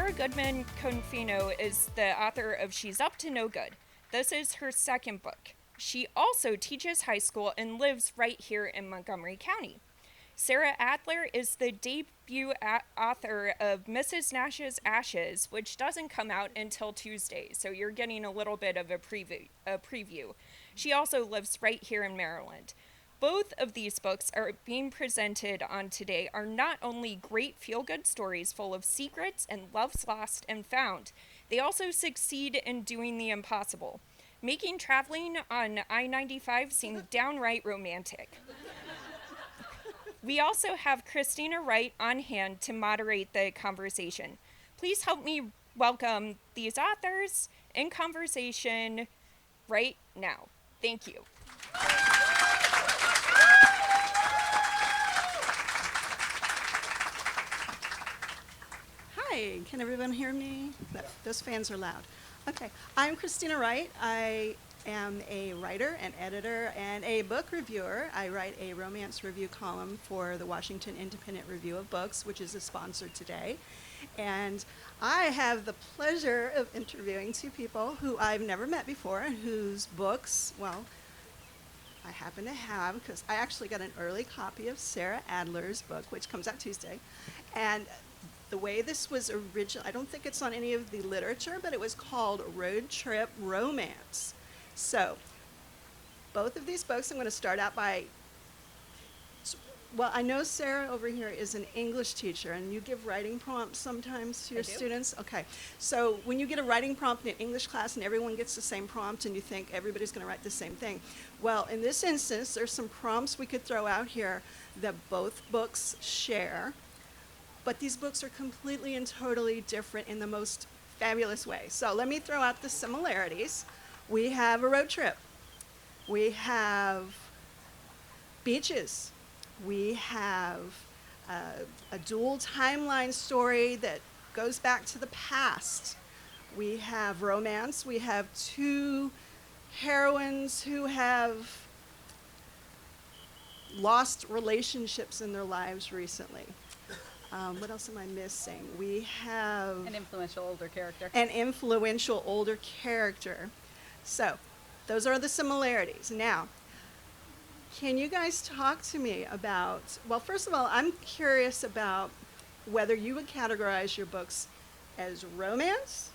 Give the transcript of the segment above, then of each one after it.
Sara Goodman Confino is the author of She's Up to No Good. This is her second book. She also teaches high school and lives right here in Montgomery County. Sara Adler is the debut author of Mrs. Nash's Ashes, which doesn't come out until Tuesday, so you're getting a little bit of a preview. She also lives right here in Maryland. Both of these books are being presented on today are not only great feel-good stories full of secrets and loves lost and found, they also succeed in doing the impossible, making traveling on I-95 seem downright romantic. We also have Christina Wright on hand to moderate the conversation. Please help me welcome these authors in conversation right now. Thank you. Hi, can everyone hear me? Those fans are loud. Okay, I'm Christina Wright. I am a writer, an editor, and a book reviewer. I write a romance review column for the Washington Independent Review of Books, which is a sponsor today. And I have the pleasure of interviewing two people who I've never met before and whose books, well, I happen to have, because I actually got an early copy of Sara Adler's book, which comes out Tuesday. And the way this was original, I don't think it's on any of the literature, but it was called Road Trip Romance. So, both of these books, I'm going to start out by, well, I know Sara over here is an English teacher, and you give writing prompts sometimes to your students? Okay. So, when you get a writing prompt in an English class and everyone gets the same prompt and you think everybody's going to write the same thing, well, in this instance, there's some prompts we could throw out here that both books share, but these books are completely and totally different in the most fabulous way. So, let me throw out the similarities. We have a road trip. We have beaches. We have a dual timeline story that goes back to the past. We have romance. We have two heroines who have lost relationships in their lives recently. What else am I missing? We have an influential older character. An influential older character. So, those are the similarities. Now, can you guys talk to me about, well, first of all, I'm curious about whether you would categorize your books as romance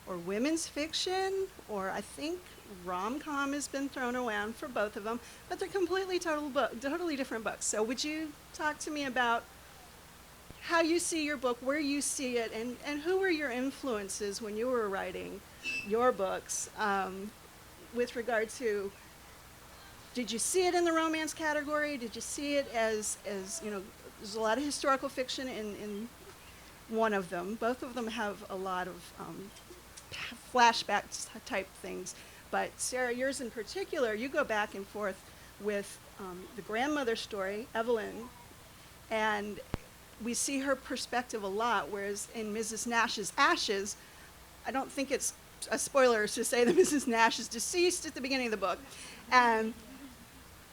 or women's fiction, or I think rom-com has been thrown around for both of them, but they're totally different books. So would you talk to me about how you see your book, where you see it, and who were your influences when you were writing your books with regard to, did you see it in the romance category? Did you see it as there's a lot of historical fiction in one of them. Both of them have a lot of flashback type things. But Sara, yours in particular, you go back and forth with the grandmother story, Evelyn, and we see her perspective a lot, whereas in Mrs. Nash's Ashes, I don't think it's a spoiler to say that Mrs. Nash is deceased at the beginning of the book.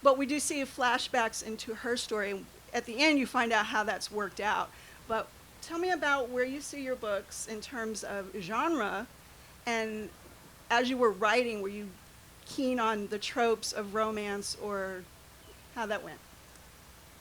But we do see flashbacks into her story. At the end, you find out how that's worked out. But tell me about where you see your books in terms of genre, and as you were writing, were you keen on the tropes of romance, or how that went?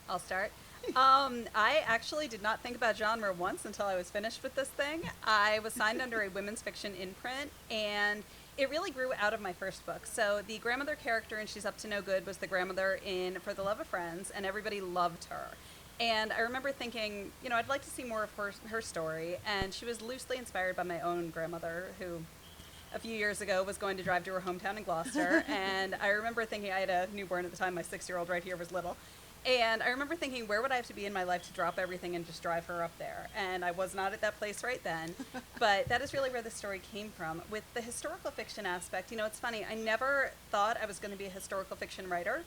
I'll start. I actually did not think about genre once until I was finished with this thing. I was signed under a women's fiction imprint, and it really grew out of my first book. So the grandmother character in She's Up to No Good was the grandmother in For the Love of Friends, and everybody loved her. And I remember thinking, I'd like to see more of her story, and she was loosely inspired by my own grandmother, who a few years ago was going to drive to her hometown in Gloucester, and I remember thinking, I had a newborn at the time, my 6-year-old right here was little, and I remember thinking, where would I have to be in my life to drop everything and just drive her up there? And I was not at that place right then, but that is really where the story came from. With the historical fiction aspect, it's funny, I never thought I was going to be a historical fiction writer,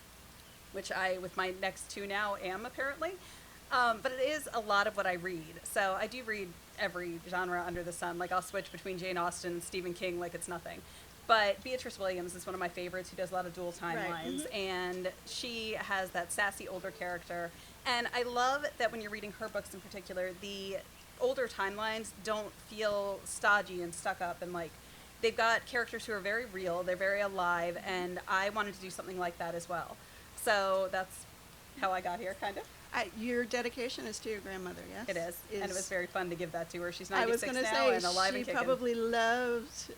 which I, with my next two now, am apparently. But it is a lot of what I read. So I do read every genre under the sun. Like, I'll switch between Jane Austen and Stephen King like it's nothing. But Beatrice Williams is one of my favorites, who does a lot of dual timelines. Right. Mm-hmm. And she has that sassy older character. And I love that when you're reading her books in particular, the older timelines don't feel stodgy and stuck up, and like they've got characters who are very real, they're very alive, and I wanted to do something like that as well. So that's how I got here, kind of. Your dedication is to your grandmother, yes? It is, and it was very fun to give that to her. She's I was 96 going to now say, and alive and she kicking. probably loved,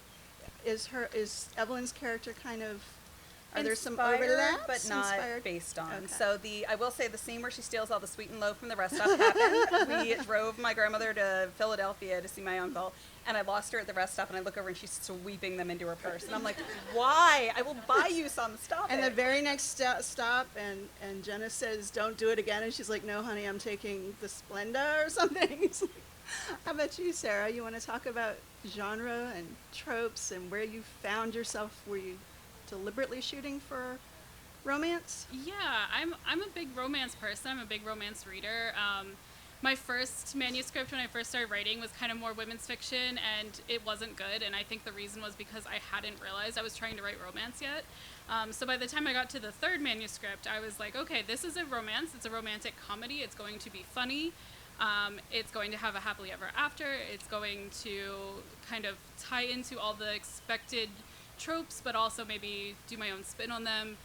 is Evelyn's character kind of, are there some Inspired, overlaps? but not Inspired? based on. Okay. So I will say the scene where she steals all the sweetened loaf from the rest stop happened. We drove my grandmother to Philadelphia to see my uncle, and I lost her at the rest stop, and I look over and she's sweeping them into her purse, and I'm like, why? I will buy you some. Stop And it. the very next stop, and Jenna says, don't do it again, and she's like, no, honey, I'm taking the Splenda or something. It's like, how about you, Sarah? You want to talk about genre and tropes and where you found yourself? Were you deliberately shooting for romance? Yeah, I'm a big romance person. I'm a big romance reader. My first manuscript when I first started writing was kind of more women's fiction, and it wasn't good. And I think the reason was because I hadn't realized I was trying to write romance yet. So by the time I got to the third manuscript, I was like, okay, this is a romance. It's a romantic comedy. It's going to be funny. It's going to have a happily ever after. It's going to kind of tie into all the expected tropes, but also maybe do my own spin on them.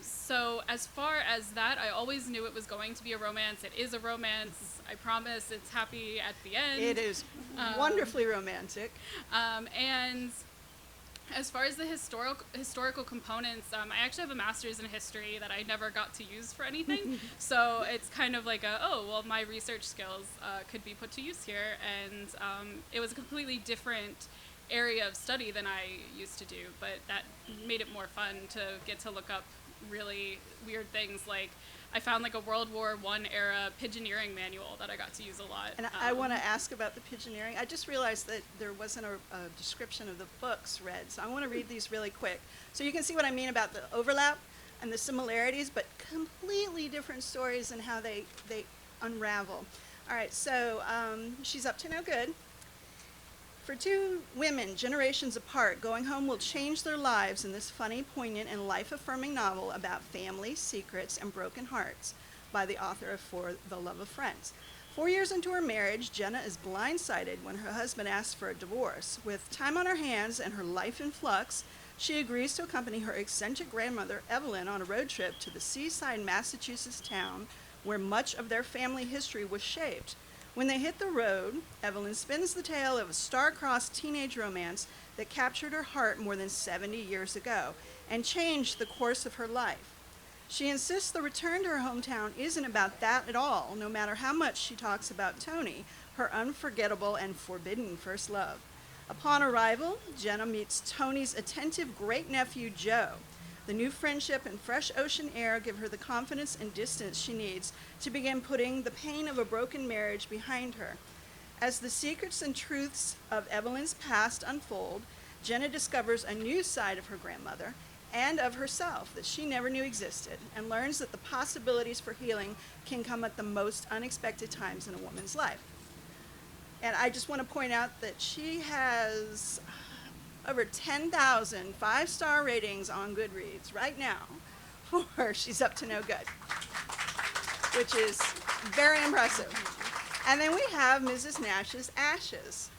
So as far as that, I always knew it was going to be a romance. It is a romance. I promise it's happy at the end. It is wonderfully romantic. And as far as the historical components, I actually have a master's in history that I never got to use for anything. So it's kind of like my research skills could be put to use here. And it was a completely different area of study than I used to do, but that made it more fun to get to look up really weird things. Like I found like a World War I era pigeoneering manual that I got to use a lot. And I want to ask about the pigeoneering. I just realized that there wasn't a description of the books read, so I want to read these really quick. So you can see what I mean about the overlap and the similarities, but completely different stories and how they unravel. All right, so she's up to no good. For two women, generations apart, going home will change their lives in this funny, poignant, and life-affirming novel about family, secrets, and broken hearts by the author of For the Love of Friends. 4 years into her marriage, Jenna is blindsided when her husband asks for a divorce. With time on her hands and her life in flux, she agrees to accompany her eccentric grandmother, Evelyn, on a road trip to the seaside Massachusetts town where much of their family history was shaped. When they hit the road, Evelyn spins the tale of a star-crossed teenage romance that captured her heart more than 70 years ago and changed the course of her life. She insists the return to her hometown isn't about that at all, no matter how much she talks about Tony, her unforgettable and forbidden first love. Upon arrival, Jenna meets Tony's attentive great-nephew, Joe. The new friendship and fresh ocean air give her the confidence and distance she needs to begin putting the pain of a broken marriage behind her. As the secrets and truths of Evelyn's past unfold, Jenna discovers a new side of her grandmother and of herself that she never knew existed, and learns that the possibilities for healing can come at the most unexpected times in a woman's life. And I just want to point out that she has over 10,000 five-star ratings on Goodreads right now for She's Up to No Good, which is very impressive. And then we have Mrs. Nash's Ashes.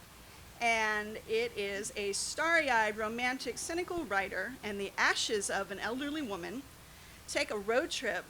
And it is a starry-eyed, romantic, cynical writer and the ashes of an elderly woman take a road trip.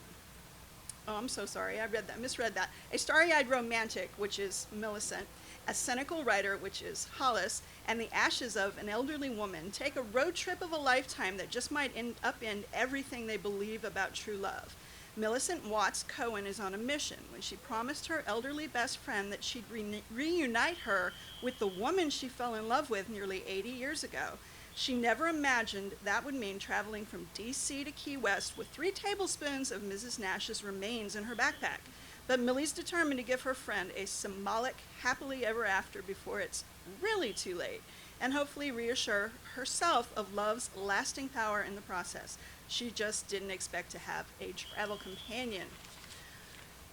Oh, I'm so sorry, misread that. A starry-eyed romantic, which is Millicent, a cynical writer, which is Hollis, and the ashes of an elderly woman take a road trip of a lifetime that just might upend everything they believe about true love. Millicent Watts Cohen is on a mission when she promised her elderly best friend that she'd reunite her with the woman she fell in love with nearly 80 years ago. She never imagined that would mean traveling from D.C. to Key West with 3 tablespoons of Mrs. Nash's remains in her backpack. But Millie's determined to give her friend a symbolic happily ever after before it's really too late, and hopefully reassure herself of love's lasting power in the process. She just didn't expect to have a travel companion.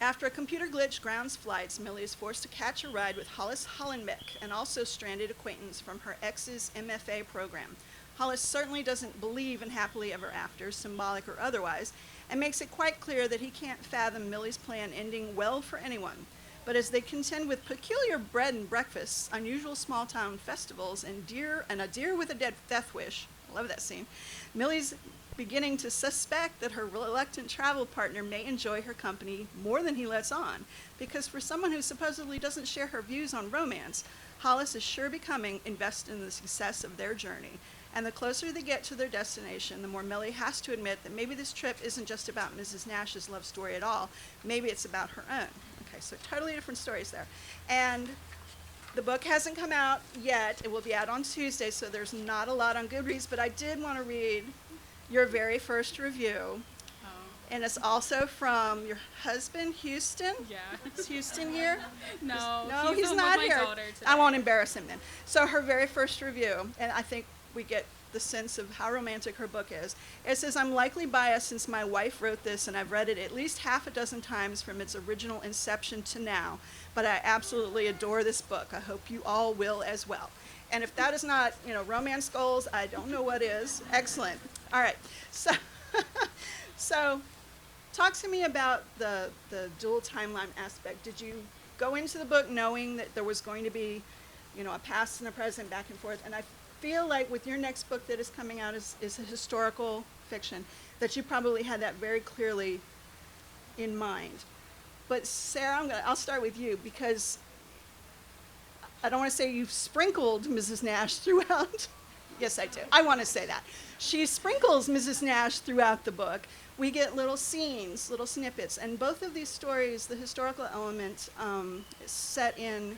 After a computer glitch grounds flights, Millie is forced to catch a ride with Hollis Hollenbeck, an also stranded acquaintance from her ex's MFA program. Hollis certainly doesn't believe in happily ever after, symbolic or otherwise, and makes it quite clear that he can't fathom Millie's plan ending well for anyone. But as they contend with peculiar bread and breakfasts, unusual small-town festivals, and a deer with a death wish, I love that scene, Millie's beginning to suspect that her reluctant travel partner may enjoy her company more than he lets on, because for someone who supposedly doesn't share her views on romance, Hollis is sure becoming invested in the success of their journey. And the closer they get to their destination, the more Millie has to admit that maybe this trip isn't just about Mrs. Nash's love story at all. Maybe it's about her own. Okay, so totally different stories there. And the book hasn't come out yet. It will be out on Tuesday, so there's not a lot on Goodreads, but I did want to read your very first review. Oh. And it's also from your husband, Houston. Yeah. Is Houston here? No, he's home not with my here. daughter today. I won't embarrass him then. So her very first review, and I think we get the sense of how romantic her book is. It says, I'm likely biased since my wife wrote this and I've read it at least half a dozen times from its original inception to now, but I absolutely adore this book. I hope you all will as well. And if that is not, romance goals, I don't know what is. Excellent. All right. So talk to me about the dual timeline aspect. Did you go into the book knowing that there was going to be, a past and a present back and forth? And I feel like with your next book that is coming out is a historical fiction, that you probably had that very clearly in mind. But Sarah, I'll start with you, because I don't want to say you've sprinkled Mrs. Nash throughout. Yes, I do. I want to say that. She sprinkles Mrs. Nash throughout the book. We get little scenes, little snippets, and both of these stories, the historical element is set in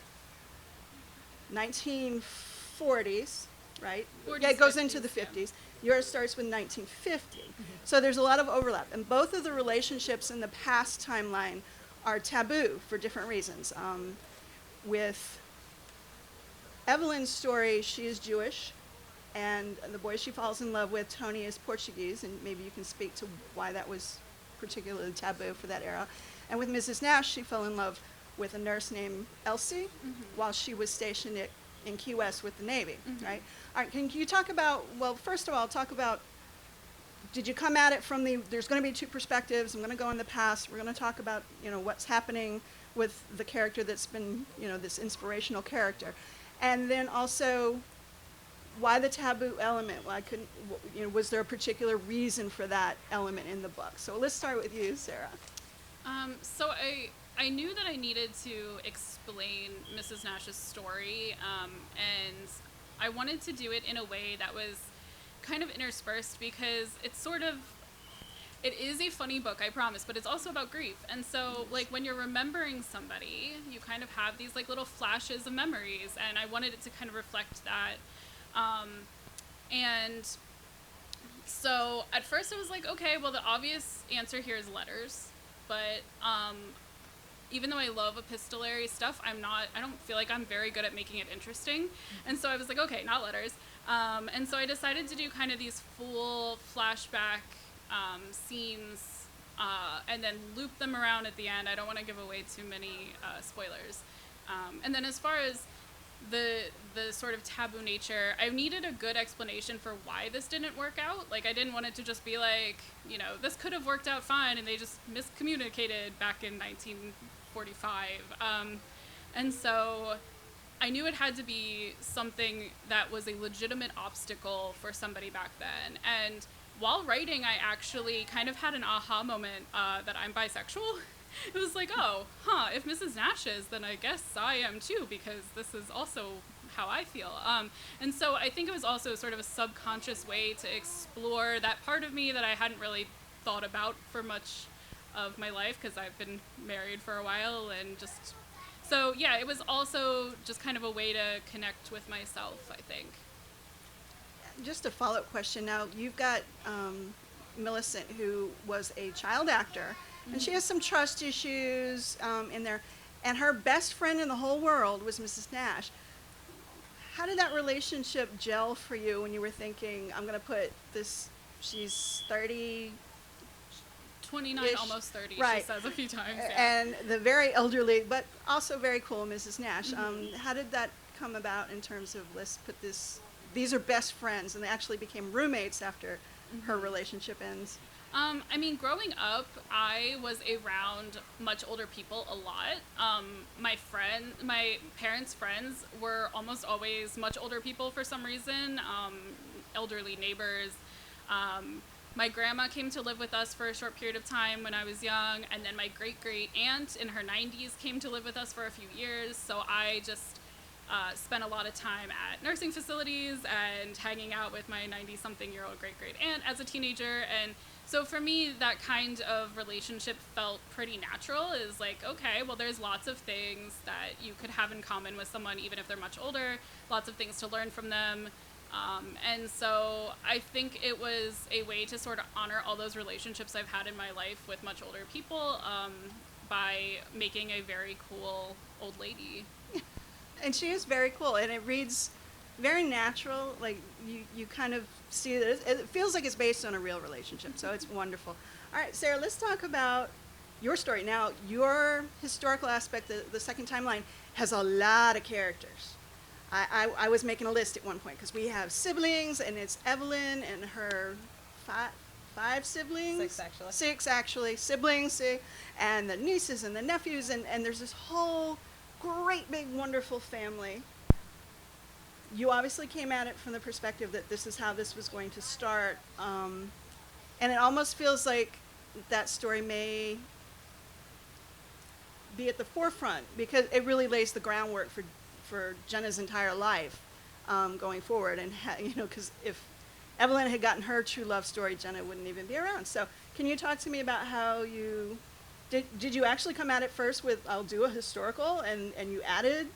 1940s, right? 40s, Yeah, it goes 50s, into the yeah. 50s. Yours starts with 1950. So there's a lot of overlap. And both of the relationships in the past timeline are taboo for different reasons. With Evelyn's story, she is Jewish, and the boy she falls in love with, Tony, is Portuguese, and maybe you can speak to why that was particularly taboo for that era. And with Mrs. Nash, she fell in love with a nurse named Elsie while she was stationed in Key West with the Navy, right? All right, can you talk about, well, first of all, talk about, did you come at it from there's going to be two perspectives. I'm going to go in the past. We're going to talk about, what's happening with the character that's been, this inspirational character. And then also, why the taboo element? Why couldn't, was there a particular reason for that element in the book? So let's start with you, Sarah. So I knew that I needed to explain Mrs. Nash's story, and I wanted to do it in a way that was kind of interspersed, because it is a funny book, I promise, but it's also about grief. And so, when you're remembering somebody, you kind of have these, little flashes of memories, and I wanted it to kind of reflect that. And so, at first I was like, okay, well, the obvious answer here is letters, but, even though I love epistolary stuff, I don't feel like I'm very good at making it interesting. And so I was like, okay, not letters. And so I decided to do kind of these full flashback scenes, and then loop them around at the end. I don't want to give away too many spoilers. And then as far as the sort of taboo nature, I needed a good explanation for why this didn't work out. I didn't want it to just be this could have worked out fine and they just miscommunicated back in 1945. And so I knew it had to be something that was a legitimate obstacle for somebody back then. And while writing, I actually kind of had an aha moment that I'm bisexual. It was if Mrs. Nash is, then I guess I am too, because this is also how I feel. And so I think it was also sort of a subconscious way to explore that part of me that I hadn't really thought about for much of my life, because I've been married for a while, and so yeah, it was also just kind of a way to connect with myself, I think. Just a follow-up question. Now, you've got Millicent, who was a child actor, and she has some trust issues in there, and her best friend in the whole world was Mrs. Nash. How did that relationship gel for you when you were thinking, I'm going to put this, she's 30... 29, almost 30, right. She says a few times. Yeah. And the very elderly, but also very cool Mrs. Nash. How did that come about in terms of, let's put this, these are best friends, and they actually became roommates after her relationship ends? I mean, growing up, I was around much older people a lot. My parents' friends were almost always much older people for some reason, elderly neighbors. My grandma came to live with us for a short period of time when I was young, and then my great-great aunt in her 90s came to live with us for a few years, so I just spent a lot of time at nursing facilities and hanging out with my 90-something-year-old great-great aunt as a teenager, and so for me, that kind of relationship felt pretty natural. Is like, okay, well, there's lots of things that you could have in common with someone, even if they're much older, lots of things to learn from them. And so I think it was a way to sort of honor all those relationships I've had in my life with much older people by making a very cool old lady. And she is very cool, and it reads very natural. Like you kind of see that it feels like it's based on a real relationship, so it's wonderful. All right, Sarah, let's talk about your story. Now, your historical aspect, the second timeline, has a lot of characters. I was making a list at one point because we have siblings, and it's Evelyn and her five siblings? Six, actually, siblings, and the nieces and the nephews, and there's this whole great big wonderful family. You obviously came at it from the perspective that this is how this was going to start, and it almost feels like that story may be at the forefront because it really lays the groundwork for Jenna's entire life going forward, and because if Evelyn had gotten her true love story, Jenna wouldn't even be around. So can you talk to me about how you did you actually come at it first with I'll do a historical and you added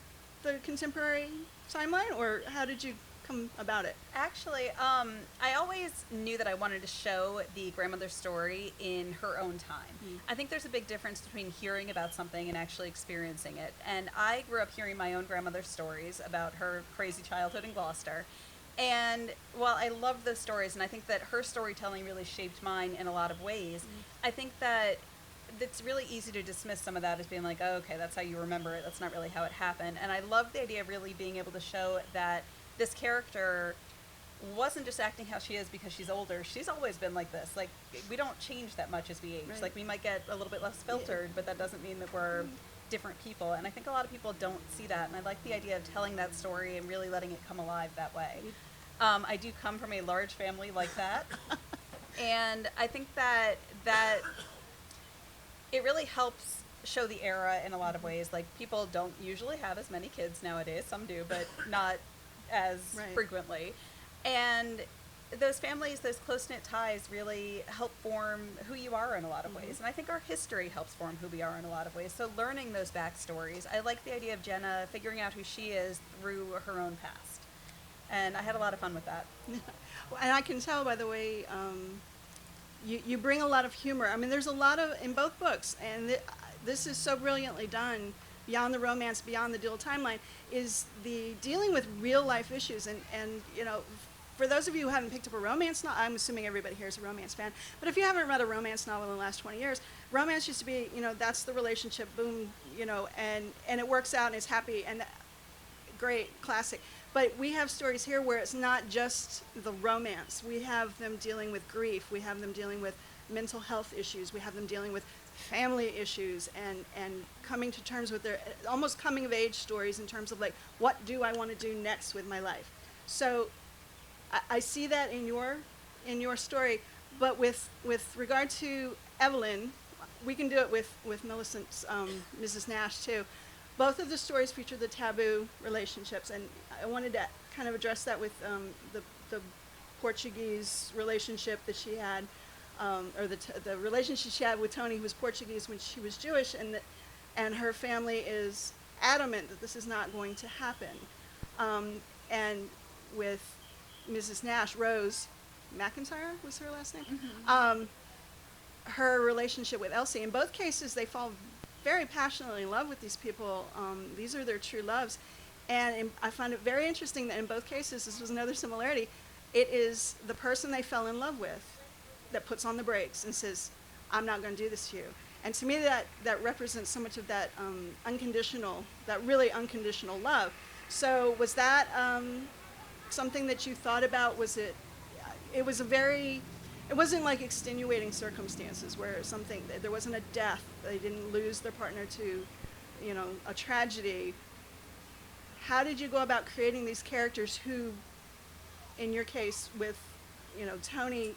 the contemporary timeline, or how did you come about it? Actually, I always knew that I wanted to show the grandmother's story in her own time. I think there's a big difference between hearing about something and actually experiencing it. And I grew up hearing my own grandmother's stories about her crazy childhood in Gloucester. And while I love those stories, and I think that her storytelling really shaped mine in a lot of ways, I think that it's really easy to dismiss some of that as being like, oh, okay, that's how you remember it. That's not really how it happened. And I love the idea of really being able to show that this character wasn't just acting how she is because she's older. She's always been like this. Like, we don't change that much as we age. Right. Like, we might get a little bit less filtered, but that doesn't mean that we're different people. And I think a lot of people don't see that. And I like the idea of telling that story and really letting it come alive that way. I do come from a large family like that. And I think that it really helps show the era in a lot of ways. Like, people don't usually have as many kids nowadays. Some do, but not as frequently. And those families, those close-knit ties really help form who you are in a lot of ways. And I think our history helps form who we are in a lot of ways. So learning those backstories, I like the idea of Jenna figuring out who she is through her own past. And I had a lot of fun with that. And I can tell by the way you bring a lot of humor. I mean, there's a lot of, in both books, and this is so brilliantly done, beyond the romance, beyond the dual timeline, is the dealing with real life issues. And for those of you who haven't picked up a romance novel, I'm assuming everybody here is a romance fan, but if you haven't read a romance novel in the last 20 years, romance used to be, that's the relationship, boom, and it works out and it's happy and great, classic. But we have stories here where it's not just the romance. We have them dealing with grief. We have them dealing with mental health issues. We have them dealing with family issues and coming to terms with their almost coming of age stories in terms of like, what do I want to do next with my life? So I see that in your story, but with regard to Evelyn, we can do it with Millicent's Mrs. Nash too. Both of the stories feature the taboo relationships, and I wanted to kind of address that with the Portuguese relationship that she had, or the relationship she had with Tony, who was Portuguese when she was Jewish, and her family is adamant that this is not going to happen. And with Mrs. Nash, Rose McIntyre was her last name. Her relationship with Elsie. In both cases, they fall very passionately in love with these people. These are their true loves. And I find it very interesting that in both cases, this was another similarity, it is the person they fell in love with that puts on the brakes and says, I'm not going to do this to you. And to me, that represents so much of that that really unconditional love. So was that something that you thought about? Was it was a very it wasn't like extenuating circumstances where something, there wasn't a death, they didn't lose their partner to, you know, a tragedy. How did you go about creating these characters who, in your case with, you know, Tony,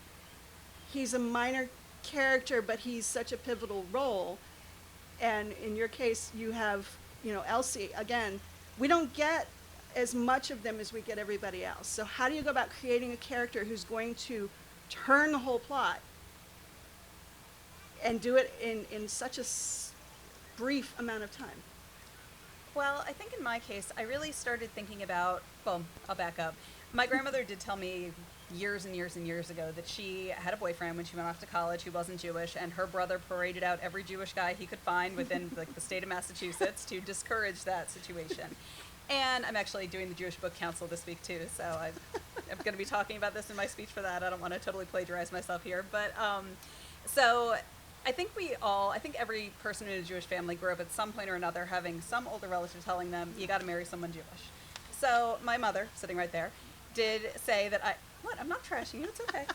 he's a minor character, but he's such a pivotal role. And in your case, you have, you know, Elsie. Again, we don't get as much of them as we get everybody else. So how do you go about creating a character who's going to turn the whole plot and do it in such a brief amount of time? Well, I think in my case, I really started thinking about, well, I'll back up. My grandmother did tell me years and years and years ago that she had a boyfriend when she went off to college who wasn't Jewish, and her brother paraded out every Jewish guy he could find within like the state of Massachusetts to discourage that situation. And I'm actually doing the Jewish Book Council this week too, so I'm going to be talking about this in my speech for that. I don't want to totally plagiarize myself here, but so I think I think every person in a Jewish family grew up at some point or another having some older relative telling them, you got to marry someone Jewish. So my mother, sitting right there, did say that I'm not trashing you, it's okay.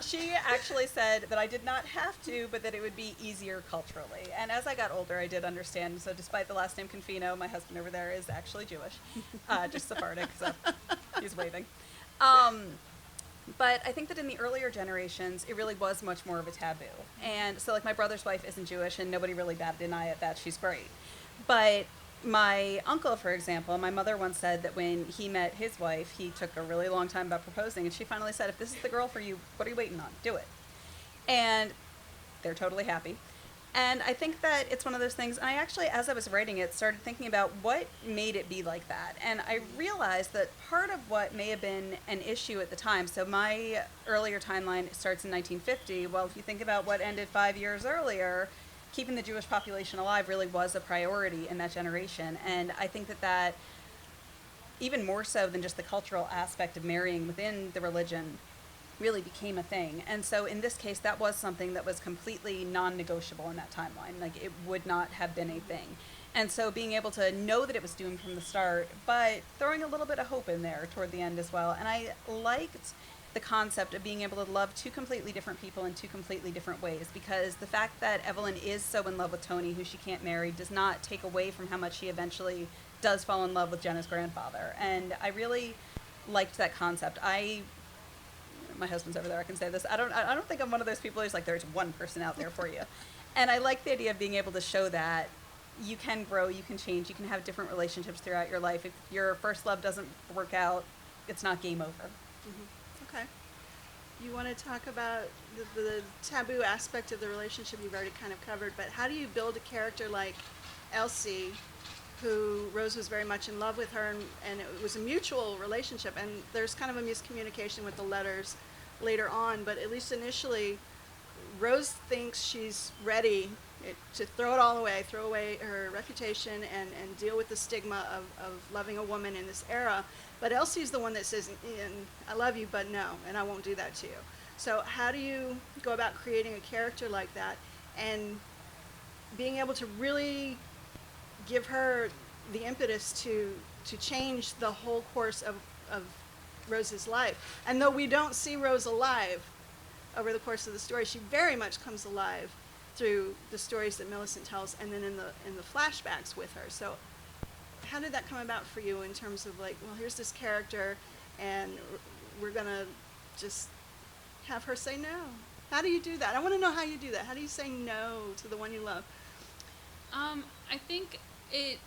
She actually said that I did not have to, but that it would be easier culturally. And as I got older, I did understand. So despite the last name Confino, my husband over there is actually Jewish, just Sephardic, so he's waving. But I think that in the earlier generations, it really was much more of a taboo. And so like my brother's wife isn't Jewish, and nobody really batted an eye at that. She's great. But my uncle, for example, my mother once said that when he met his wife, he took a really long time about proposing, and she finally said, if this is the girl for you, what are you waiting on? Do it. And they're totally happy. And I think that it's one of those things, and I actually, as I was writing it, started thinking about what made it be like that. And I realized that part of what may have been an issue at the time, so my earlier timeline starts in 1950. Well, if you think about what ended 5 years earlier, keeping the Jewish population alive really was a priority in that generation. And I think that even more so than just the cultural aspect of marrying within the religion really became a thing. And so in this case, that was something that was completely non-negotiable in that timeline. Like, it would not have been a thing. And so being able to know that it was doomed from the start, but throwing a little bit of hope in there toward the end as well. And I liked the concept of being able to love two completely different people in two completely different ways, because the fact that Evelyn is so in love with Tony, who she can't marry, does not take away from how much she eventually does fall in love with Jenna's grandfather. And I really liked that concept. My husband's over there, I can say this. I don't think I'm one of those people who's like, there's one person out there for you. And I like the idea of being able to show that you can grow, you can change, you can have different relationships throughout your life. If your first love doesn't work out, it's not game over. Mm-hmm. Okay. You want to talk about the taboo aspect of the relationship you've already kind of covered, but how do you build a character like Elsie, who Rose was very much in love with her, and it was a mutual relationship, and there's kind of a miscommunication with the letters later on, but at least initially, Rose thinks she's ready to throw it all away, throw away her reputation and deal with the stigma of loving a woman in this era. But Elsie's the one that says, I love you, but no, and I won't do that to you. So how do you go about creating a character like that and being able to really give her the impetus to change the whole course of Rose's life? And though we don't see Rose alive over the course of the story, she very much comes alive through the stories that Millicent tells, and then in the flashbacks with her. So how did that come about for you in terms of like, well, here's this character, and we're gonna just have her say no? How do you do that? I want to know how you do that. How do you say no to the one you love? I think it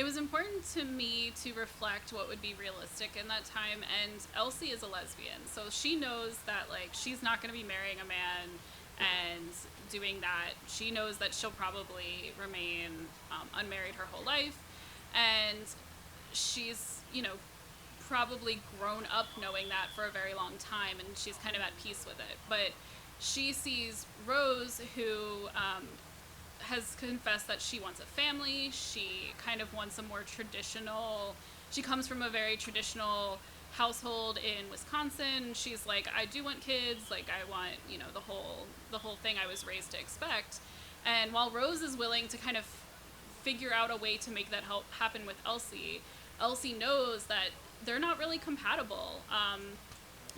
was important to me to reflect what would be realistic in that time, and Elsie is a lesbian, so she knows that like she's not going to be marrying a man and doing that. She knows that she'll probably remain unmarried her whole life, and she's, probably grown up knowing that for a very long time, and she's kind of at peace with it. But she sees Rose, who has confessed that she wants a family. She kind of wants a more traditional, she comes from a very traditional household in Wisconsin. She's like, I do want kids, like I want, the whole thing I was raised to expect. And while Rose is willing to kind of figure out a way to make that happen with Elsie, Elsie knows that they're not really compatible.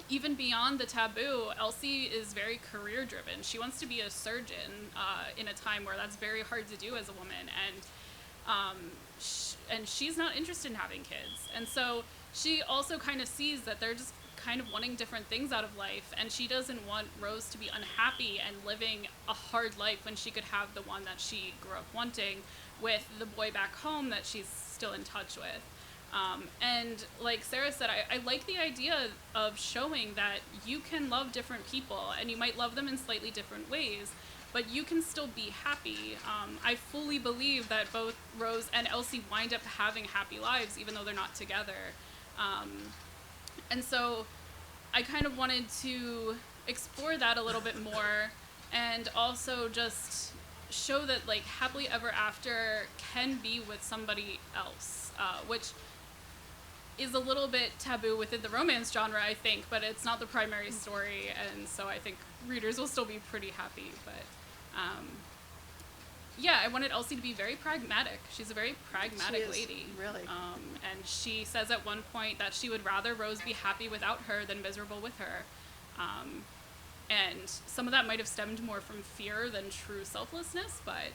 even beyond the taboo, Elsie is very career driven. She wants to be a surgeon in a time where that's very hard to do as a woman, and she's not interested in having kids. And so she also kind of sees that they're just kind of wanting different things out of life, and she doesn't want Rose to be unhappy and living a hard life when she could have the one that she grew up wanting with the boy back home that she's still in touch with. And like Sara said, I like the idea of showing that you can love different people, and you might love them in slightly different ways, but you can still be happy. I fully believe that both Rose and Elsie wind up having happy lives, even though they're not together. And so I kind of wanted to explore that a little bit more, and also just show that like happily ever after can be with somebody else, which is a little bit taboo within the romance genre, I think, but it's not the primary story, and so I think readers will still be pretty happy. But yeah, I wanted Elsie to be very pragmatic. She's a very pragmatic lady. Really. And she says at one point that she would rather Rose be happy without her than miserable with her. And some of that might have stemmed more from fear than true selflessness, but,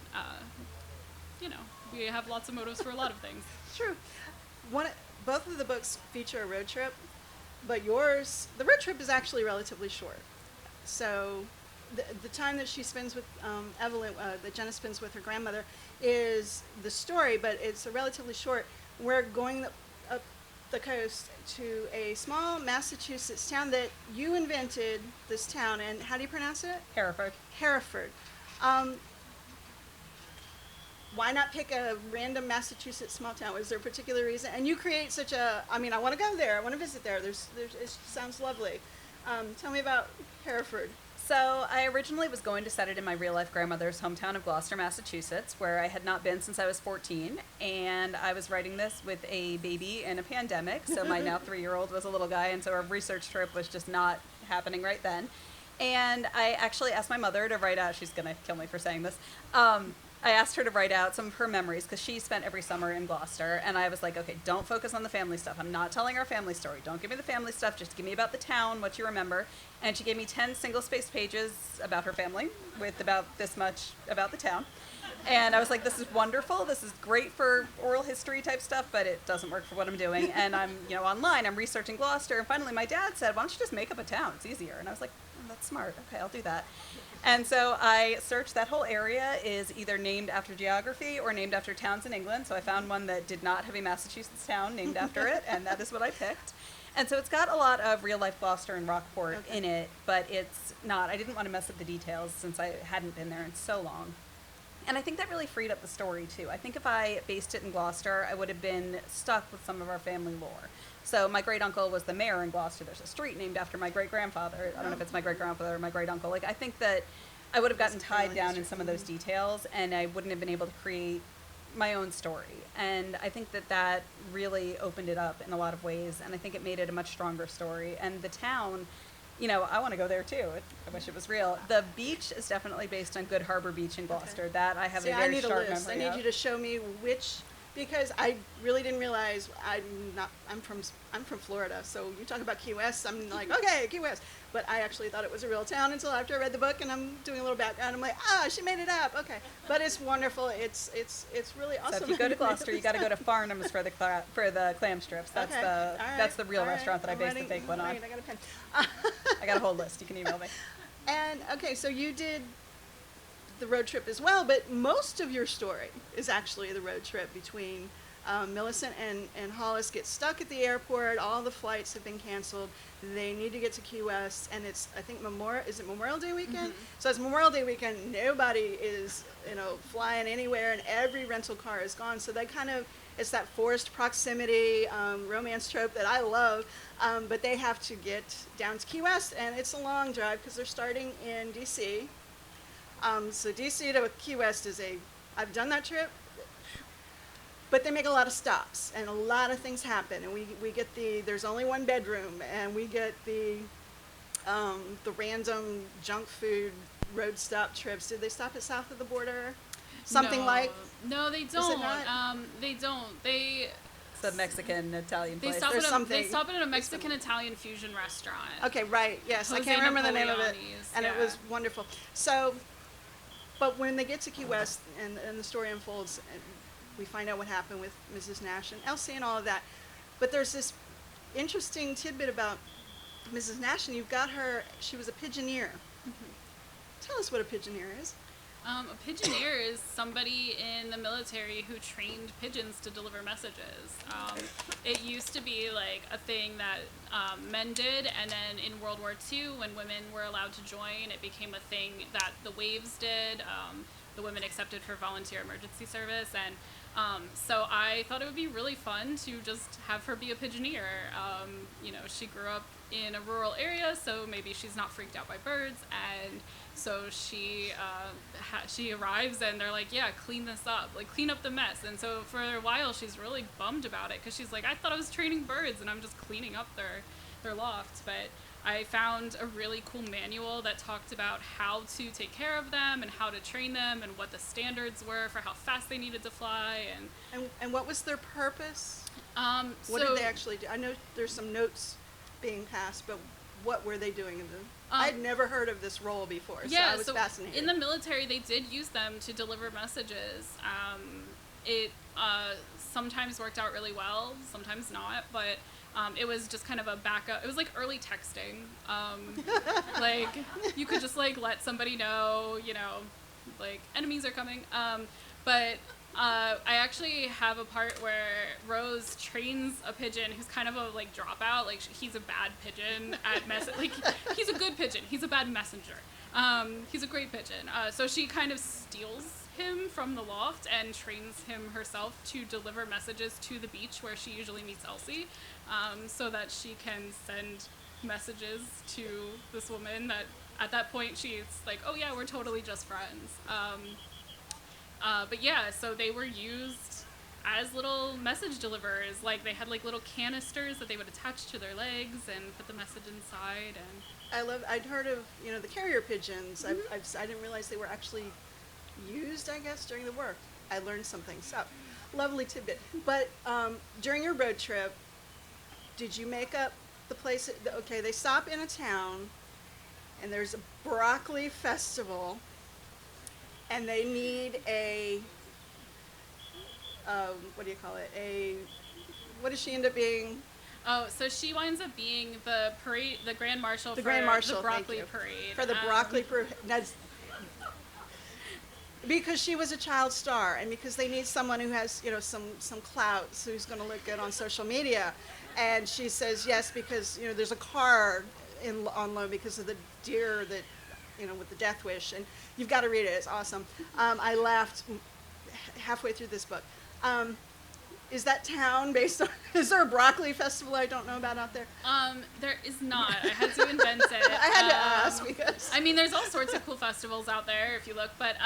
you know, we have lots of motives for a lot of things. True. Both of the books feature a road trip, but yours, the road trip is actually relatively short. So the time that she spends with Evelyn, that Jenna spends with her grandmother, is the story, but it's a relatively short. We're going up the coast to a small Massachusetts town that you invented, this town, and how do you pronounce it? Hereford. Hereford. Why not pick a random Massachusetts small town? Was there a particular reason? And you create such a, I mean, I want to go there. I want to visit there. It sounds lovely. Tell me about Hereford. So I originally was going to set it in my real-life grandmother's hometown of Gloucester, Massachusetts, where I had not been since I was 14, and I was writing this with a baby in a pandemic, so my now 3-year-old was a little guy, and so our research trip was just not happening right then. And I actually asked my mother to write out, she's going to kill me for saying this, I asked her to write out some of her memories because she spent every summer in Gloucester, and I was like, okay, don't focus on the family stuff. I'm not telling our family story. Don't give me the family stuff. Just give me about the town, what you remember. And she gave me 10 single-spaced pages about her family with about this much about the town. And I was like, this is wonderful. This is great for oral history type stuff, but it doesn't work for what I'm doing. And I'm, online. I'm researching Gloucester. And finally, my dad said, why don't you just make up a town? It's easier. And I was like, oh, that's smart. Okay, I'll do that. And so I searched. That whole area is either named after geography or named after towns in England. So I found one that did not have a Massachusetts town named after it, and that is what I picked. And so it's got a lot of real-life Gloucester and Rockport in it, but it's not. I didn't want to mess up the details since I hadn't been there in so long. And I think that really freed up the story, too. I think if I based it in Gloucester, I would have been stuck with some of our family lore. So my great-uncle was the mayor in Gloucester. There's a street named after my great-grandfather. I don't know if it's my great-grandfather or my great-uncle. Like, I think that I would have gotten tied down in some of those details, and I wouldn't have been able to create my own story. And I think that that really opened it up in a lot of ways, and I think it made it a much stronger story. And the town, I want to go there too. I wish it was real. The beach is definitely based on Good Harbor Beach in Gloucester. That I have a very sharp memory I need you to show me which, because I really didn't realize I'm from Florida, so you talk about Key West, I'm like, okay, Key West. But I actually thought it was a real town until after I read the book, and I'm doing a little background. I'm like, she made it up. Okay, but it's wonderful. It's really awesome. So if you go to Gloucester, you got to go to Farnham's for the clam strips. That's that's the real restaurant that I based the fake one on. Right, I got a pen. I got a whole list. You can email me. And okay, so you did the road trip as well, but most of your story is actually the road trip between Millicent and Hollis get stuck at the airport. All the flights have been canceled. They need to get to Key West, and it's, I think, Memorial Day weekend? Mm-hmm. So it's Memorial Day weekend. Nobody is, flying anywhere, and every rental car is gone. So they it's that forced proximity romance trope that I love, but they have to get down to Key West, and it's a long drive because they're starting in D.C. So D.C. to Key West I've done that trip. But they make a lot of stops, and a lot of things happen, and we get there's only one bedroom, and we get the random junk food road stop trips. Did they stop at south of the border? Something like? No, they don't. They don't. the Mexican Italian They place. stop, There's at a, something- they stop at a Mexican Italian fusion restaurant. Okay, right. Yes, I Jose can't remember the name of it, Napoleone's, and it yeah. was wonderful. So, but when they get to Key West and the story unfolds, and we find out what happened with Mrs. Nash and Elsie and all of that. But there's this interesting tidbit about Mrs. Nash, and you've got her. She was a pigeoneer. Tell us what a pigeoneer is. A pigeoneer is somebody in the military who trained pigeons to deliver messages. It used to be like a thing that men did, and then in World War II, when women were allowed to join, it became a thing that the Waves did. The women accepted for volunteer emergency service, and so I thought it would be really fun to just have her be a pigeoneer. She grew up in a rural area, so maybe she's not freaked out by birds, and so she arrives and they're like, yeah, clean this up, like clean up the mess. And so for a while she's really bummed about it because she's like, I thought I was training birds and I'm just cleaning up their loft. But I found a really cool manual that talked about how to take care of them and how to train them and what the standards were for how fast they needed to fly. And what was their purpose? What So did they actually do? I know there's some notes being passed, but what were they doing in the? I'd never heard of this role before, so I was fascinated. In the military, they did use them to deliver messages. It sometimes worked out really well, sometimes not, but it was just kind of a backup. It was like early texting. Like, you could just like let somebody know, like enemies are coming. But I actually have a part where Rose trains a pigeon who's kind of a like dropout. Like he's a bad pigeon at like he's a good pigeon. He's a bad messenger. He's a great pigeon. So she kind of steals him from the loft and trains him herself to deliver messages to the beach where she usually meets Elsie, so that she can send messages to this woman that at that point she's like, oh yeah, we're totally just friends. But yeah, so they were used as little message deliverers. Like they had like little canisters that they would attach to their legs and put the message inside. And I'd heard of the carrier pigeons. I didn't realize they were actually used, I guess, during the work. I learned something. So, lovely tidbit. But during your road trip, did you make up the place? Okay, they stop in a town, and there's a broccoli festival. And they need a, what do you call it? What does she end up being? oh, so she winds up being the parade, the Grand Marshal The for Grand Marshal, the broccoli thank you. parade. For the broccoli parade. Because she was a child star, and because they need someone who has, some clout, so who's going to look good on social media. And she says yes because, there's a car on loan because of the deer that, with the death wish, and you've got to read it. It's awesome. I laughed halfway through this book. Is that town based on? Is there a broccoli festival I don't know about out there? There is not. I had to invent it. I had to ask because. I mean, there's all sorts of cool festivals out there if you look, but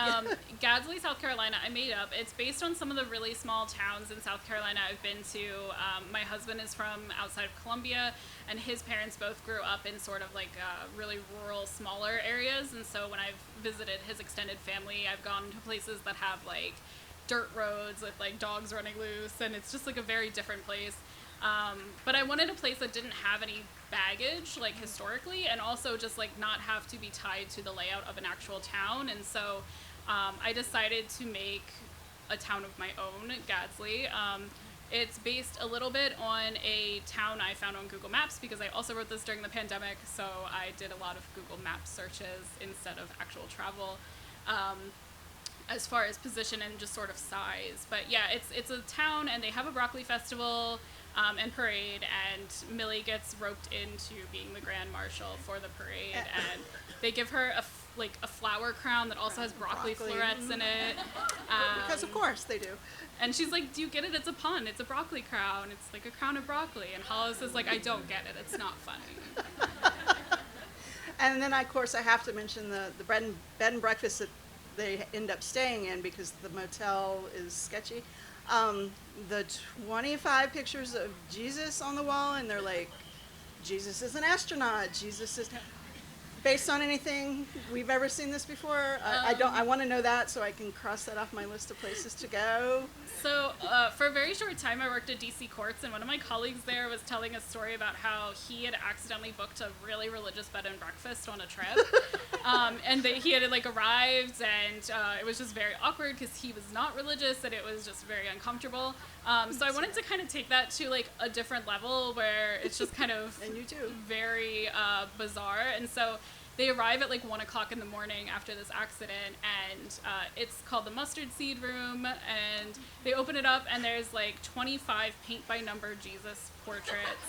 Gadsden, South Carolina, I made up. It's based on some of the really small towns in South Carolina I've been to. My husband is from outside of Columbia, and his parents both grew up in sort of like really rural, smaller areas, and so when I've visited his extended family, I've gone to places that have like dirt roads with like dogs running loose, and it's just like a very different place. But I wanted a place that didn't have any baggage, like historically, and also just like not have to be tied to the layout of an actual town. And so I decided to make a town of my own, Gadsden. It's based a little bit on a town I found on Google Maps because I also wrote this during the pandemic, so I did a lot of Google Maps searches instead of actual travel. As far as position and just sort of size. But yeah, it's a town, and they have a broccoli festival and parade, and Millie gets roped into being the Grand Marshal for the parade, and they give her a flower crown that also has broccoli florets in it. Because of course they do. And she's like, do you get it? It's a pun. It's a broccoli crown. It's like a crown of broccoli. And Hollis is like, I don't get it. It's not funny. And then, of course, I have to mention the bed and breakfast that they end up staying in because the motel is sketchy. The 25 pictures of Jesus on the wall, and they're like, Jesus is an astronaut. Jesus is... based on anything we've ever seen this before? I don't. I want to know that so I can cross that off my list of places to go. So, for a very short time, I worked at DC Courts, and one of my colleagues there was telling a story about how he had accidentally booked a really religious bed and breakfast on a trip. He had like arrived, and it was just very awkward because he was not religious, and it was just very uncomfortable. So I wanted to kind of take that to like a different level where it's just kind of And you too. very bizarre. And so they arrive at like 1 o'clock in the morning after this accident, and it's called the Mustard Seed Room, and they open it up, and there's like 25 paint by number Jesus portraits.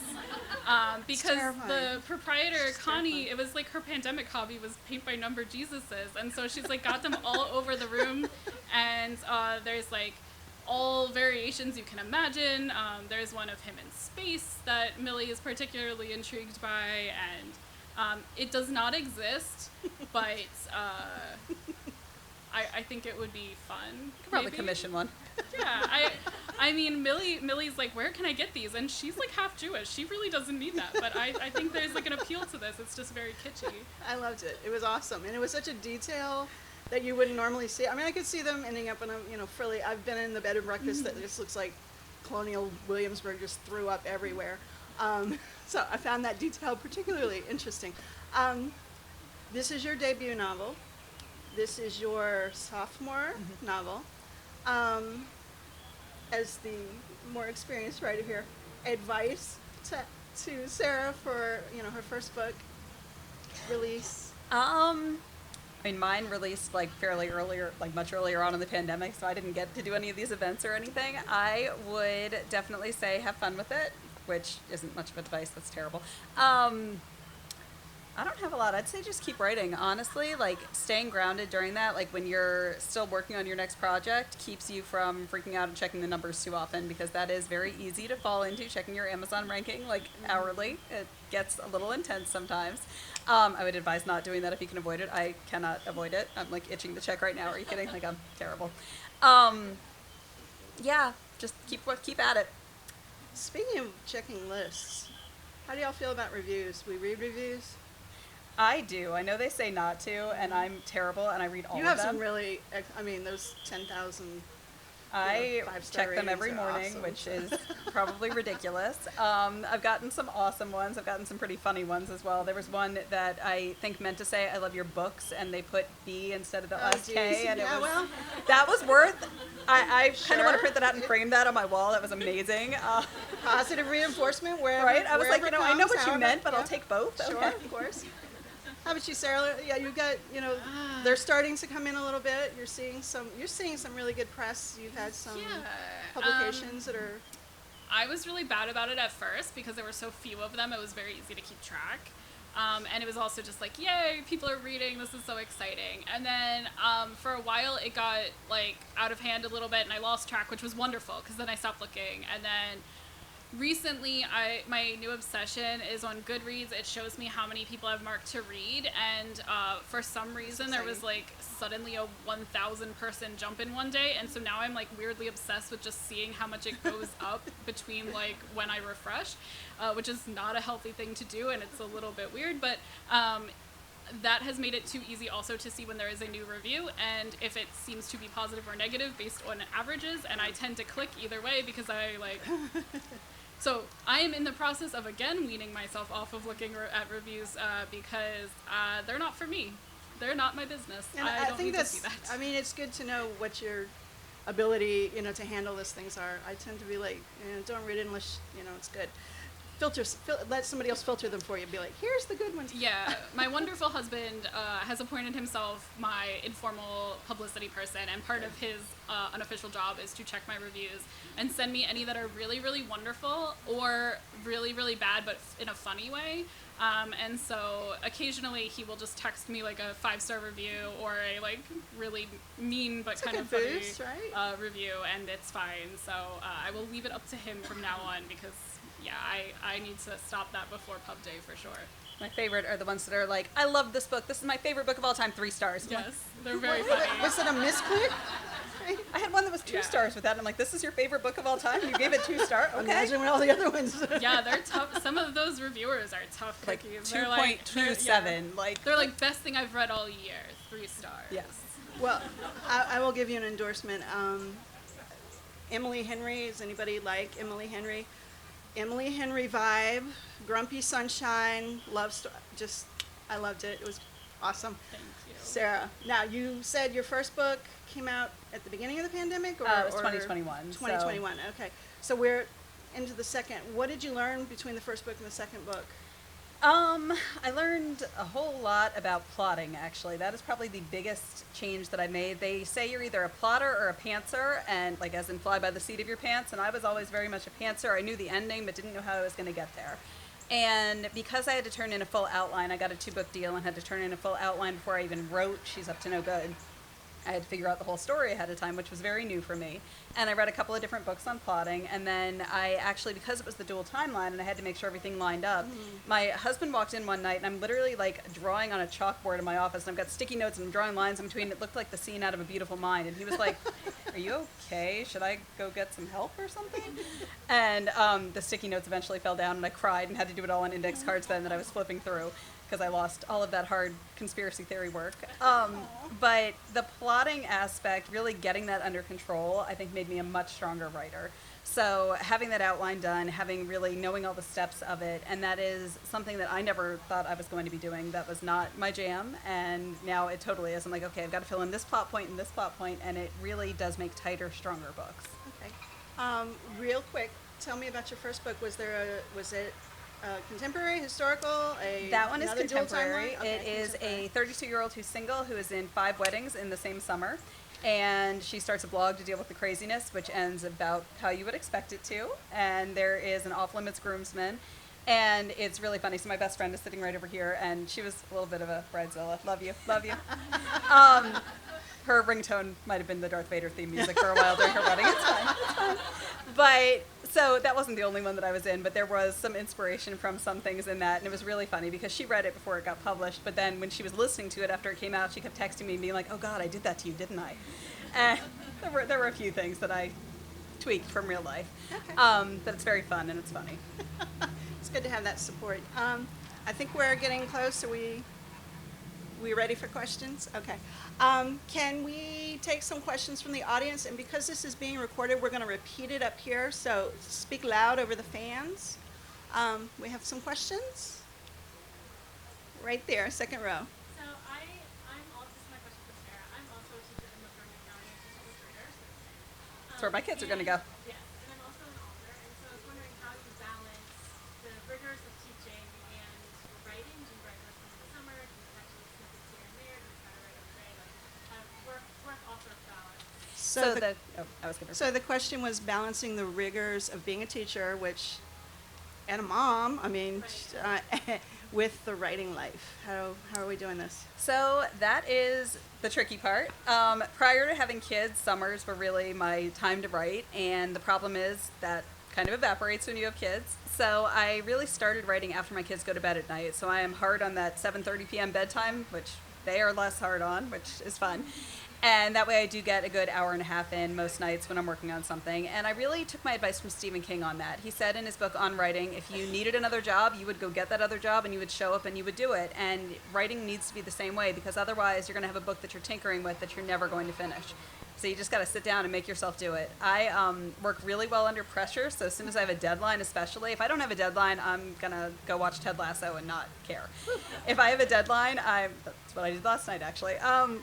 Because the proprietor, Connie, it was like her pandemic hobby was paint by number Jesuses, and so she's like got them all over the room, and there's like all variations you can imagine. There's one of him in space that Millie is particularly intrigued by, and it does not exist, but I think it would be fun. Could probably maybe. commission one. Yeah, I mean, Millie's like, where can I get these? And she's like half Jewish. She really doesn't need that, but I think there's like an appeal to this. It's just very kitschy. I loved it. It was awesome, and it was such a detail that you wouldn't normally see. I mean, I could see them ending up in a frilly. I've been in the bed and breakfast that just looks like colonial Williamsburg just threw up everywhere. So I found that detail particularly interesting. This is your debut novel. This is your sophomore novel. As the more experienced writer here, advice to Sarah for her first book release. I mean, mine released like fairly earlier, like much earlier on in the pandemic, so I didn't get to do any of these events or anything. I would definitely say have fun with it, which isn't much of advice. That's terrible. I don't have a lot. I'd say just keep writing, honestly. Like, staying grounded during that, like when you're still working on your next project, keeps you from freaking out and checking the numbers too often, because that is very easy to fall into, checking your Amazon ranking, like, hourly. It gets a little intense sometimes. I would advise not doing that if you can avoid it. I cannot avoid it. I'm, like, itching to check right now. Are you kidding? Like, I'm terrible. Yeah, just keep at it. Speaking of checking lists, how do y'all feel about reviews? We read reviews? I do. I know they say not to, and I'm terrible, and I read all You of have them. some really, I mean, those 10,000. I five-star check them every ratings are morning, awesome. which is probably ridiculous. I've gotten some awesome ones. I've gotten some pretty funny ones as well. There was one that I think meant to say, "I love your books," and they put B instead of the last geez. K, and Yeah, it was, well. that was worth. I kind of want to Sure. print that out and frame that on my wall. That was amazing. Positive reinforcement, wherever. Right? I was like, wherever it I know comes, what you however. meant, but Yeah. I'll take both. Sure, Okay. of course. How about you, Sarah? Yeah, you got, they're starting to come in a little bit. You're seeing some really good press. You've had some publications that are. I was really bad about it at first because there were so few of them. It was very easy to keep track. And it was also just like, yay, people are reading. This is so exciting. And then for a while it got like out of hand a little bit and I lost track, which was wonderful because then I stopped looking. And then recently my new obsession is on Goodreads. It shows me how many people I've marked to read. And for some reason there was like suddenly a 1,000 person jump in one day. And so now I'm like weirdly obsessed with just seeing how much it goes up between like when I refresh, which is not a healthy thing to do. And it's a little bit weird, but that has made it too easy also to see when there is a new review and if it seems to be positive or negative based on averages. And I tend to click either way because I like... So I am in the process of again weaning myself off of looking at reviews because they're not for me. They're not my business. And I don't think need to see that's. that. I mean, it's good to know what your ability, to handle these things are. I tend to be like, don't read it unless it's good. Let somebody else filter them for you. Be like, here's the good ones. Yeah, my wonderful husband has appointed himself my informal publicity person, and part of his unofficial job is to check my reviews and send me any that are really, really wonderful or really, really bad, but in a funny way. And so occasionally he will just text me like a 5-star review or a like really mean but It's kind like of a funny boost, right? review, and it's fine. So I will leave it up to him from now on because yeah, I need to stop that before pub day for sure. My favorite are the ones that are like, I love this book. This is my favorite book of all time. 3 stars. Yes, they're very What- funny. Was it a misclick? right? I had one that was 2 Yeah. stars with that, and I'm like, this is your favorite book of all time? You gave it 2 stars? Okay. Imagine what all the other ones. Yeah, they're tough. Some of those reviewers are tough Like cookies. They're like 2.27. Like, they're like best thing I've read all year. 3 stars. yes. Well, I will give you an endorsement. Emily Henry, is anybody like Emily Henry? Emily Henry vibe, Grumpy Sunshine, love story. Just, I loved it. It was awesome. Thank you. Sarah, now you said your first book came out at the beginning of the pandemic, or It was 2021. 2021. Okay, so we're into the second. What did you learn between the first book and the second book? I learned a whole lot about plotting, actually. That is probably the biggest change that I made. They say you're either a plotter or a pantser, and like as in fly by the seat of your pants, and I was always very much a pantser. I knew the ending, but didn't know how I was going to get there. And because I had to turn in a full outline, I got a 2-book deal and had to turn in a full outline before I even wrote She's Up to No Good. I had to figure out the whole story ahead of time, which was very new for me. And I read a couple of different books on plotting, and then I actually, because it was the dual timeline and I had to make sure everything lined up, my husband walked in one night, and I'm literally like drawing on a chalkboard in my office, and I've got sticky notes and I'm drawing lines in between. It looked like the scene out of A Beautiful Mind, and he was like, "Are you okay? Should I go get some help or something?" And the sticky notes eventually fell down, and I cried and had to do it all on index cards then that I was flipping through, because I lost all of that hard conspiracy theory work. But the plotting aspect, really getting that under control, I think made me a much stronger writer. So having that outline done, knowing all the steps of it, and that is something that I never thought I was going to be doing. That was not my jam, and now it totally is. I'm like, okay, I've got to fill in this plot point and this plot point, and it really does make tighter, stronger books. Okay. Real quick, tell me about your first book. Was it contemporary, historical? That one is another dual contemporary. timeline? Okay, It is contemporary. a 32-year-old who's single, who is in 5 weddings in the same summer. And she starts a blog to deal with the craziness, which ends about how you would expect it to. And there is an off-limits groomsman. And it's really funny. So my best friend is sitting right over here, and she was a little bit of a bridezilla. Love you, love you. Her ringtone might have been the Darth Vader theme music for a while during her wedding. It's fine, it's fine. But, so that wasn't the only one that I was in, but there was some inspiration from some things in that, and it was really funny because she read it before it got published, but then when she was listening to it after it came out, she kept texting me and being like, "Oh God, I did that to you, didn't I?" And there were a few things that I tweaked from real life. Okay. But it's very fun and it's funny. It's good to have that support. I think we're getting close. Are we ready for questions? Okay. Can we take some questions from the audience? And because this is being recorded, we're going to repeat it up here. So speak loud over the fans. We have some questions. Right there, second row. So I'm also, this is my question for Sarah. I'm also a teacher in Montgomery County, assistant reader. That's where my kids are going to go. Yes, and I'm also an author, and so I was wondering how you balance the rigors of teaching and your writing. Do you write most in the summer? Do you catch little snippets here and there? Do you try to write every day? Like, how work author balance? So the question was balancing the rigors of being a teacher, and a mom, with the writing life. How are we doing this? So that is the tricky part. Prior to having kids, summers were really my time to write, and the problem is that kind of evaporates when you have kids. So I really started writing after my kids go to bed at night. So I am hard on that 7:30 p.m. bedtime, which they are less hard on, which is fun. And that way I do get a good hour and a half in most nights when I'm working on something. And I really took my advice from Stephen King on that. He said in his book On Writing, if you needed another job, you would go get that other job and you would show up and you would do it. And writing needs to be the same way, because otherwise you're going to have a book that you're tinkering with that you're never going to finish. So you just got to sit down and make yourself do it. I work really well under pressure, so as soon as I have a deadline, especially, if I don't have a deadline, I'm going to go watch Ted Lasso and not care. If I have a deadline, that's what I did last night, actually.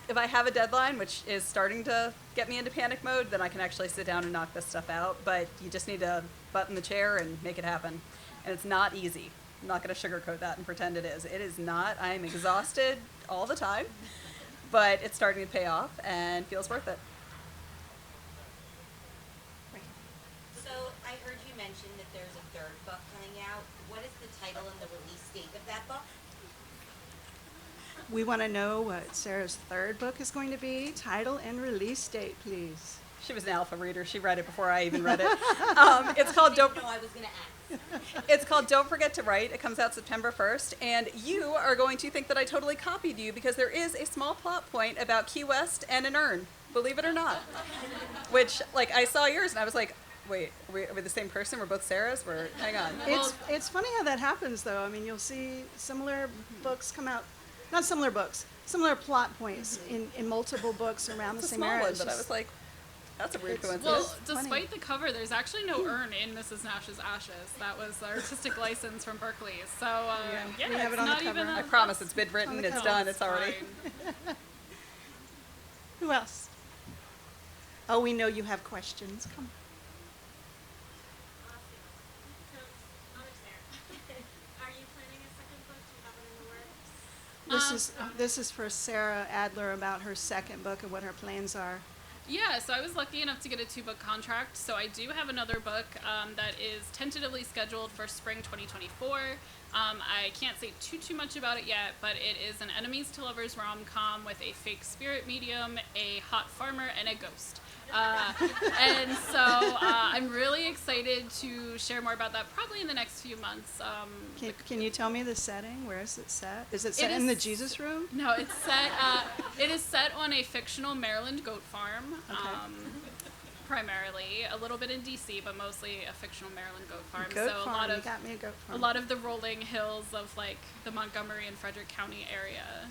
If I have a deadline, which is starting to get me into panic mode, then I can actually sit down and knock this stuff out. But you just need to button the chair and make it happen. And it's not easy. I'm not going to sugarcoat that and pretend it is. It is not. I am exhausted all the time, but it's starting to pay off and feels worth it. So I heard you mention that there's a third book coming out. What is the title and the release date of that book? We want to know what Sarah's third book is going to be. Title and release date, please. She was an alpha reader. She read it before I even read it. It's called Don't. No, I was going to ask. It's called Don't Forget to Write. It comes out September 1st, and you are going to think that I totally copied you because there is a small plot point about Key West and an urn. believe it or not. Which, like, I saw yours and I was like, wait, are we the same person? We're both Sarahs? Hang on. It's funny how that happens, though. I mean, you'll see similar books come out, not similar books, similar plot points in multiple books around the It's a same small era. one, It's but I just- was like, that's a weird It's- coincidence. Well, funny. despite the cover, there's actually no urn in Mrs. Nash's ashes. That was the artistic license from Berkeley. So, yeah, we have it it's on the not cover. even I promise it's been written, the it's cover. done, it's already. fine. Who else? Oh, we know you have questions. Come. Are you planning a second book? Do you have one in the works? This is for Sara Adler about her second book and what her plans are. Yeah, so I was lucky enough to get a 2-book contract. So I do have another book that is tentatively scheduled for spring 2024. I can't say too much about it yet, but it is an enemies to lovers rom-com with a fake spirit medium, a hot farmer, and a ghost. And so I'm really excited to share more about that probably in the next few months. Can you tell me the setting? Where is it set? Is it It set in the is- Jesus room? No, it's set. It is set on a fictional Maryland goat farm, primarily. A little bit in D.C., but mostly a fictional Maryland goat farm. Goat so farm. You got me a goat farm. a lot of the rolling hills of like the Montgomery and Frederick County area.